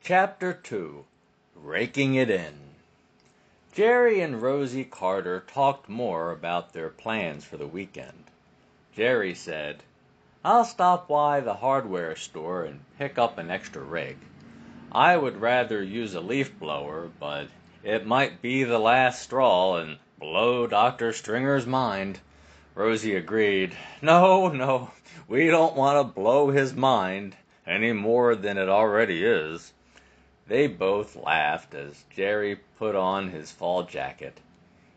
Chapter 2 Raking It In. Jerry and Rosie Carter talked more about their plans for the weekend. Jerry said, "I'll stop by the hardware store and pick up an extra rake. I would rather use a leaf blower, but it might be the last straw and blow Dr. Stringer's mind." Rosie agreed. No, we don't want to blow his mind any more than it already is." They both laughed as Jerry put on his fall jacket.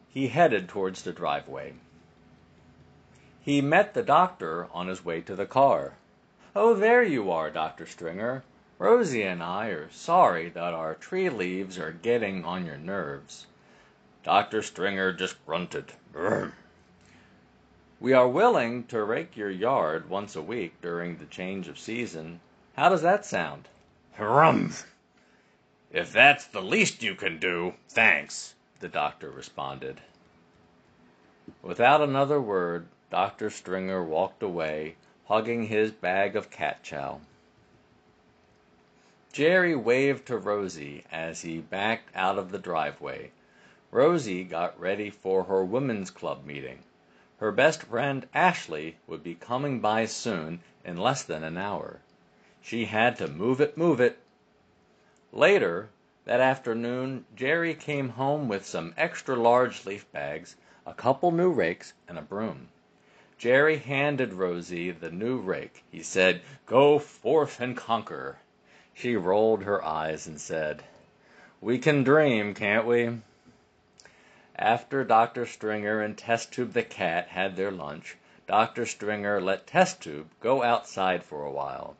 He headed towards the driveway. He met the doctor on his way to the car. "Oh, there you are, Dr. Stringer. Rosie and I are sorry that our tree leaves are getting on your nerves." Dr. Stringer just grunted. "Brr." "We are willing to rake your yard once a week during the change of season. How does that sound?" "Harumph! If that's the least you can do, thanks," the doctor responded. Without another word, Dr. Stringer walked away, hugging his bag of cat chow. Jerry waved to Rosie as he backed out of the driveway. Rosie got ready for her women's club meeting. Her best friend Ashley would be coming by soon, in less than an hour. She had to move it. Later, that afternoon, Jerry came home with some extra-large leaf bags, a couple new rakes, and a broom. Jerry handed Rosie the new rake. He said, "Go forth and conquer." She rolled her eyes and said, "We can dream, can't we?" After Dr. Stringer and Test Tube the cat had their lunch, Dr. Stringer let Test Tube go outside for a while.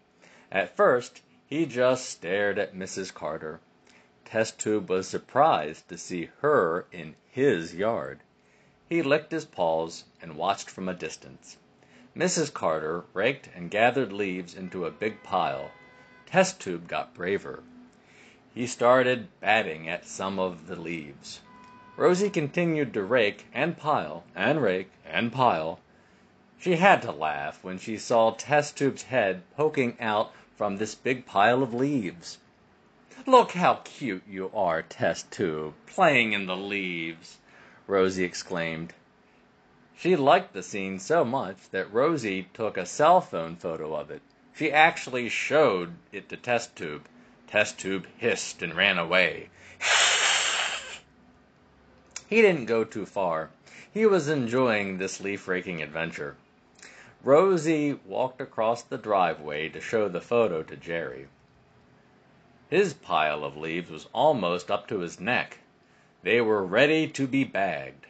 At first, he just stared at Mrs. Carter. Test Tube was surprised to see her in his yard. He licked his paws and watched from a distance. Mrs. Carter raked and gathered leaves into a big pile. Test Tube got braver. He started batting at some of the leaves. Rosie continued to rake and pile and rake and pile. She had to laugh when she saw Test Tube's head poking out from this big pile of leaves. "Look how cute you are, Test Tube, playing in the leaves," Rosie exclaimed. She liked the scene so much that Rosie took a cell phone photo of it. She actually showed it to Test Tube. Test Tube hissed and ran away. He didn't go too far. He was enjoying this leaf-raking adventure. Rosie walked across the driveway to show the photo to Jerry. His pile of leaves was almost up to his neck. They were ready to be bagged.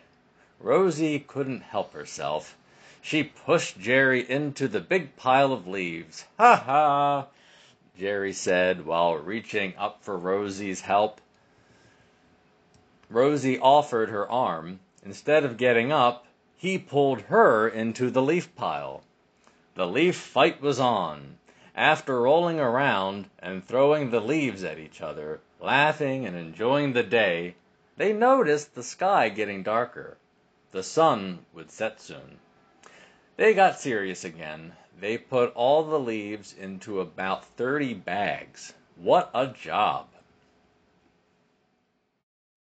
Rosie couldn't help herself. She pushed Jerry into the big pile of leaves. "Ha ha!" Jerry said while reaching up for Rosie's help. Rosie offered her arm. Instead of getting up, he pulled her into the leaf pile. The leaf fight was on. After rolling around and throwing the leaves at each other, laughing and enjoying the day, they noticed the sky getting darker. The sun would set soon. They got serious again. They put all the leaves into about 30 bags. What a job!